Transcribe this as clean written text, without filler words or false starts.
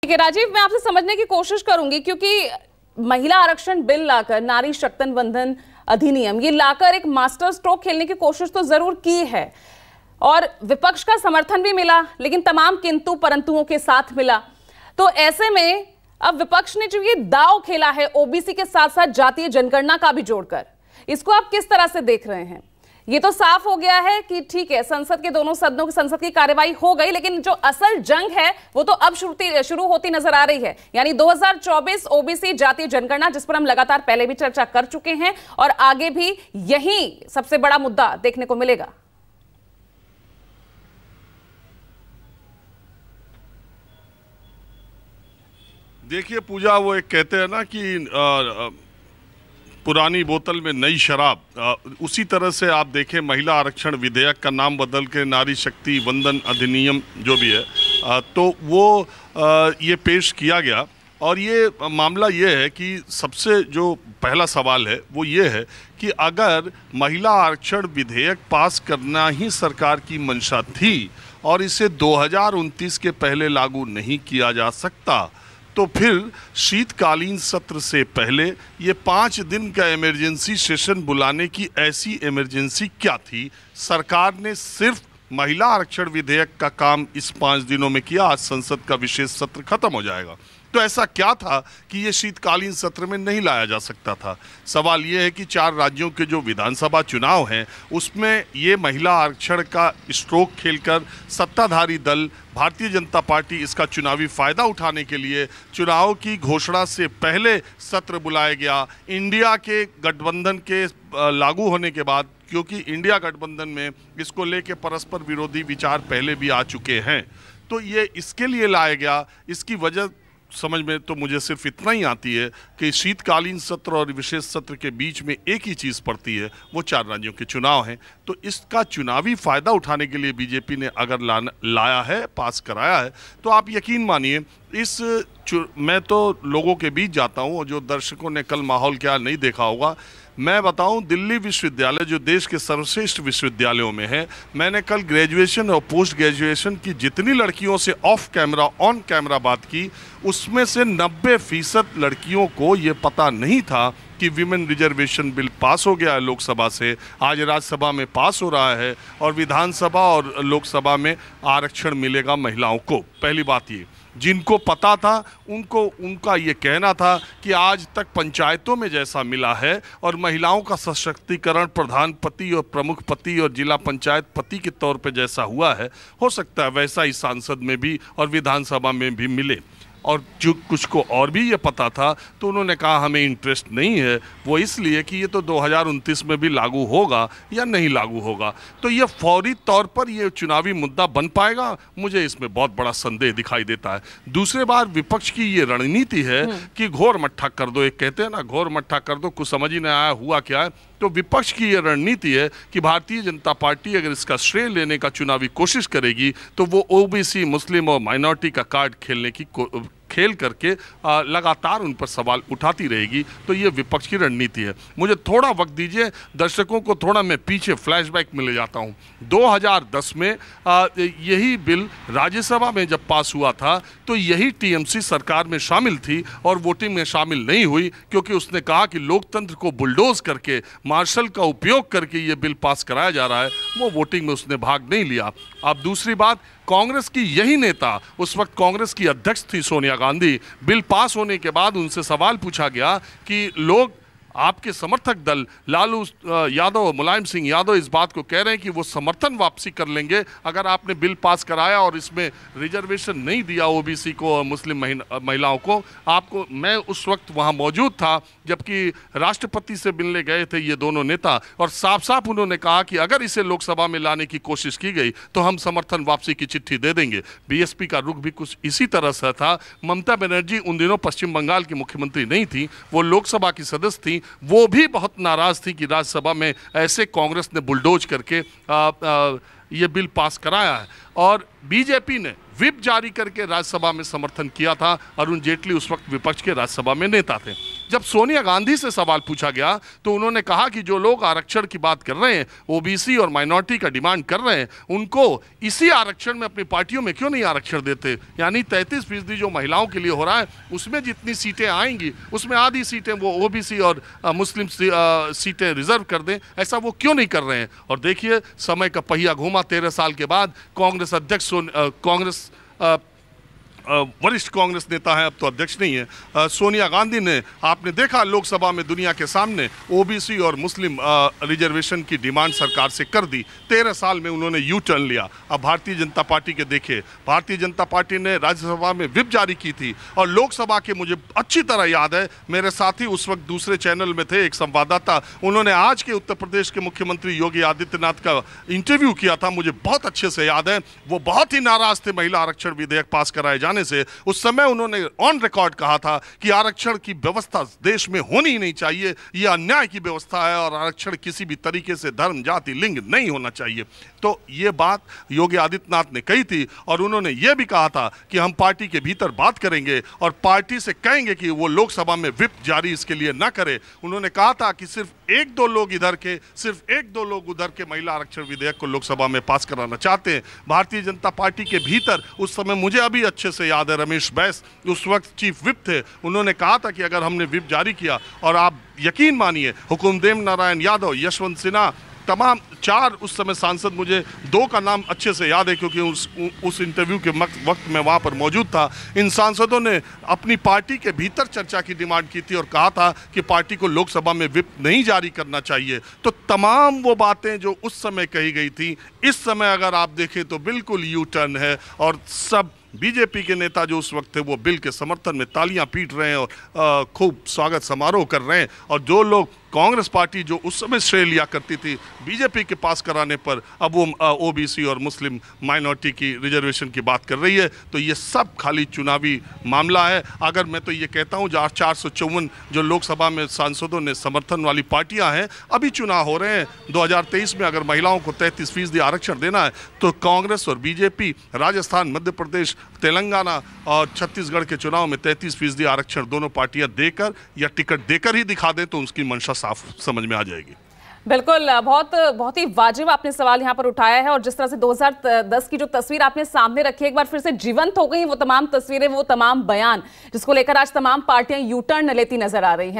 ठीक है राजीव, मैं आपसे समझने की कोशिश करूंगी, क्योंकि महिला आरक्षण बिल लाकर, नारी शक्ति वंदन अधिनियम ये लाकर एक मास्टर स्ट्रोक खेलने की कोशिश तो जरूर की है और विपक्ष का समर्थन भी मिला, लेकिन तमाम किंतु परंतुओं के साथ मिला। तो ऐसे में अब विपक्ष ने जो ये दांव खेला है ओबीसी के साथ साथ जातीय जनगणना का भी जोड़कर, इसको आप किस तरह से देख रहे हैं? ये तो साफ हो गया है कि ठीक है, संसद के दोनों सदनों की संसद की कार्यवाही हो गई, लेकिन जो असल जंग है वो तो अब शुरू होती नजर आ रही है। यानी 2024 ओबीसी जातीय जनगणना, जिस पर हम लगातार पहले भी चर्चा कर चुके हैं और आगे भी यही सबसे बड़ा मुद्दा देखने को मिलेगा। देखिए पूजा, वो एक कहते हैं ना कि पुरानी बोतल में नई शराब, उसी तरह से आप देखें महिला आरक्षण विधेयक का नाम बदल के नारी शक्ति वंदन अधिनियम जो भी है, तो वो ये पेश किया गया। और ये मामला ये है कि सबसे जो पहला सवाल है वो ये है कि अगर महिला आरक्षण विधेयक पास करना ही सरकार की मंशा थी और इसे 2029 के पहले लागू नहीं किया जा सकता, तो फिर शीतकालीन सत्र से पहले ये 5 दिन का इमरजेंसी सेशन बुलाने की ऐसी इमरजेंसी क्या थी? सरकार ने सिर्फ महिला आरक्षण विधेयक का काम इस 5 दिनों में किया, आज संसद का विशेष सत्र खत्म हो जाएगा। तो ऐसा क्या था कि ये शीतकालीन सत्र में नहीं लाया जा सकता था? सवाल ये है कि 4 राज्यों के जो विधानसभा चुनाव हैं उसमें ये महिला आरक्षण का स्ट्रोक खेलकर सत्ताधारी दल भारतीय जनता पार्टी इसका चुनावी फायदा उठाने के लिए चुनाव की घोषणा से पहले सत्र बुलाया गया। इंडिया के गठबंधन के लागू होने के बाद, क्योंकि इंडिया गठबंधन में इसको लेके परस्पर विरोधी विचार पहले भी आ चुके हैं, तो ये इसके लिए लाया गया। इसकी वजह समझ में तो मुझे सिर्फ इतना ही आती है कि शीतकालीन सत्र और विशेष सत्र के बीच में एक ही चीज़ पड़ती है, वो 4 राज्यों के चुनाव हैं। तो इसका चुनावी फ़ायदा उठाने के लिए बीजेपी ने अगर लाया है, पास कराया है, तो आप यकीन मानिए मैं तो लोगों के बीच जाता हूँ और जो दर्शकों ने कल माहौल क्या नहीं देखा होगा, मैं बताऊं, दिल्ली विश्वविद्यालय जो देश के सर्वश्रेष्ठ विश्वविद्यालयों में है, मैंने कल ग्रेजुएशन और पोस्ट ग्रेजुएशन की जितनी लड़कियों से ऑफ कैमरा ऑन कैमरा बात की, उसमें से 90% लड़कियों को ये पता नहीं था कि विमेन रिजर्वेशन बिल पास हो गया है लोकसभा से, आज राज्यसभा में पास हो रहा है और विधानसभा और लोकसभा में आरक्षण मिलेगा महिलाओं को। पहली बात ये, जिनको पता था उनका ये कहना था कि आज तक पंचायतों में जैसा मिला है और महिलाओं का सशक्तिकरण प्रधान पति और प्रमुख पति और जिला पंचायत पति के तौर पे जैसा हुआ है, हो सकता है वैसा ही सांसद में भी और विधानसभा में भी मिले। और जो कुछ को और भी ये पता था तो उन्होंने कहा हमें इंटरेस्ट नहीं है, वो इसलिए कि ये तो 2029 में भी लागू होगा या नहीं लागू होगा। तो ये फौरी तौर पर ये चुनावी मुद्दा बन पाएगा, मुझे इसमें बहुत बड़ा संदेह दिखाई देता है। दूसरे बार विपक्ष की ये रणनीति है कि घोर मट्ठा कर दो, एक कहते हैं ना घोर मट्ठा कर दो, कुछ समझ ही नहीं आया हुआ क्या है। तो विपक्ष की ये रणनीति है कि भारतीय जनता पार्टी अगर इसका श्रेय लेने का चुनावी कोशिश करेगी तो वो ओबीसी, मुस्लिम और माइनॉरिटी का कार्ड खेल करके लगातार उन पर सवाल उठाती रहेगी। तो ये विपक्ष की रणनीति है। मुझे थोड़ा वक्त दीजिए, दर्शकों को थोड़ा मैं पीछे फ्लैशबैक में ले जाता हूँ। 2010 में यही बिल राज्यसभा में जब पास हुआ था तो यही टीएमसी सरकार में शामिल थी और वोटिंग में शामिल नहीं हुई, क्योंकि उसने कहा कि लोकतंत्र को बुलडोज करके, मार्शल का उपयोग करके ये बिल पास कराया जा रहा है। वो वोटिंग में उसने भाग नहीं लिया। अब दूसरी बात, कांग्रेस की यही नेता, उस वक्त कांग्रेस की अध्यक्ष थी सोनिया गांधी, बिल पास होने के बाद उनसे सवाल पूछा गया कि लोग, आपके समर्थक दल लालू यादव, मुलायम सिंह यादव इस बात को कह रहे हैं कि वो समर्थन वापसी कर लेंगे अगर आपने बिल पास कराया और इसमें रिजर्वेशन नहीं दिया ओबीसी को और मुस्लिम महिलाओं को। आपको, मैं उस वक्त वहाँ मौजूद था जबकि राष्ट्रपति से मिलने गए थे ये दोनों नेता, और साफ साफ उन्होंने कहा कि अगर इसे लोकसभा में लाने की कोशिश की गई तो हम समर्थन वापसी की चिट्ठी दे देंगे। बीएसपी का रुख भी कुछ इसी तरह से था। ममता बनर्जी उन दिनों पश्चिम बंगाल की मुख्यमंत्री नहीं थी, वो लोकसभा की सदस्य थी, वो भी बहुत नाराज थी कि राज्यसभा में ऐसे कांग्रेस ने बुलडोज करके ये बिल पास कराया है। और बीजेपी ने व्हिप जारी करके राज्यसभा में समर्थन किया था। अरुण जेटली उस वक्त विपक्ष के राज्यसभा में नेता थे। जब सोनिया गांधी से सवाल पूछा गया तो उन्होंने कहा कि जो लोग आरक्षण की बात कर रहे हैं, ओबीसी और माइनॉरिटी का डिमांड कर रहे हैं, उनको इसी आरक्षण में अपनी पार्टियों में क्यों नहीं आरक्षण देते। यानी 33% जो महिलाओं के लिए हो रहा है, उसमें जितनी सीटें आएंगी उसमें आधी सीटें वो ओबीसी और मुस्लिम सीटें रिजर्व कर दें, ऐसा वो क्यों नहीं कर रहे हैं। और देखिए समय का पहिया घूमा, 13 साल के बाद कांग्रेस अध्यक्ष वरिष्ठ कांग्रेस नेता है, अब तो अध्यक्ष नहीं है, सोनिया गांधी ने, आपने देखा लोकसभा में दुनिया के सामने ओबीसी और मुस्लिम रिजर्वेशन की डिमांड सरकार से कर दी। 13 साल में उन्होंने यू टर्न लिया। अब भारतीय जनता पार्टी के देखे, भारतीय जनता पार्टी ने राज्यसभा में व्हिप जारी की थी और लोकसभा के, मुझे अच्छी तरह याद है, मेरे साथी उस वक्त दूसरे चैनल में थे, एक संवाददाता, उन्होंने आज के उत्तर प्रदेश के मुख्यमंत्री योगी आदित्यनाथ का इंटरव्यू किया था, मुझे बहुत अच्छे से याद है। वो बहुत ही नाराज थे महिला आरक्षण विधेयक पास कराए जाने से। उस समय उन्होंने ऑन रिकॉर्ड कहा था कि आरक्षण की व्यवस्था देश में होनी ही नहीं चाहिए, यह अन्याय की व्यवस्था है और आरक्षण किसी भी तरीके से धर्म, जाति, लिंग नहीं होना चाहिए। तो ये बात योगी आदित्यनाथ ने कही थी और उन्होंने यह भी कहा था कि हम पार्टी के भीतर बात करेंगे और पार्टी से कहेंगे कि वो लोकसभा में व्हिप जारी इसके लिए ना करे। उन्होंने कहा था कि सिर्फ 1-2 लोग इधर के, सिर्फ 1-2 लोग उधर के महिला आरक्षण विधेयक को लोकसभा में पास कराना चाहते हैं। भारतीय जनता पार्टी के भीतर उस समय, मुझे अभी अच्छे से याद है, रमेश बैस उस वक्त चीफ व्हिप थे, उन्होंने कहा था कि अगर हमने व्हिप जारी किया, और आप यकीन मानिए हुकुमदेव नारायण यादव, यशवंत सिन्हा, तमाम 4 उस समय सांसद, मुझे 2 का नाम अच्छे से याद है क्योंकि उस इंटरव्यू के वक्त मैं वहाँ पर मौजूद था, इन सांसदों ने अपनी पार्टी के भीतर चर्चा की डिमांड की थी और कहा था कि पार्टी को लोकसभा में व्हिप नहीं जारी करना चाहिए। तो तमाम वो बातें जो उस समय कही गई थी, इस समय अगर आप देखें तो बिल्कुल यू टर्न है और सब बीजेपी के नेता जो उस वक्त थे वो बिल के समर्थन में तालियां पीट रहे हैं और खूब स्वागत समारोह कर रहे हैं। और जो लोग कांग्रेस पार्टी जो उस समय श्रेय लिया करती थी बीजेपी के पास कराने पर, अब वो ओबीसी और मुस्लिम माइनॉरिटी की रिजर्वेशन की बात कर रही है। तो ये सब खाली चुनावी मामला है। अगर मैं तो ये कहता हूँ 454 जो लोकसभा में सांसदों ने समर्थन वाली पार्टियां हैं, अभी चुनाव हो रहे हैं 2023 में, अगर महिलाओं को 33% आरक्षण देना है तो कांग्रेस और बीजेपी राजस्थान, मध्य प्रदेश, तेलंगाना और छत्तीसगढ़ के चुनाव में 33% आरक्षण दोनों पार्टियां देकर या टिकट देकर ही दिखा दे तो उनकी मंशा साफ समझ में आ जाएगी। बिल्कुल, बहुत ही वाजिब आपने सवाल यहाँ पर उठाया है और जिस तरह से 2010 की जो तस्वीर आपने सामने रखी है, एक बार फिर से जीवंत हो गई वो तमाम तस्वीरें, वो तमाम बयान जिसको लेकर आज तमाम पार्टियां यू टर्न लेती नजर आ रही हैं।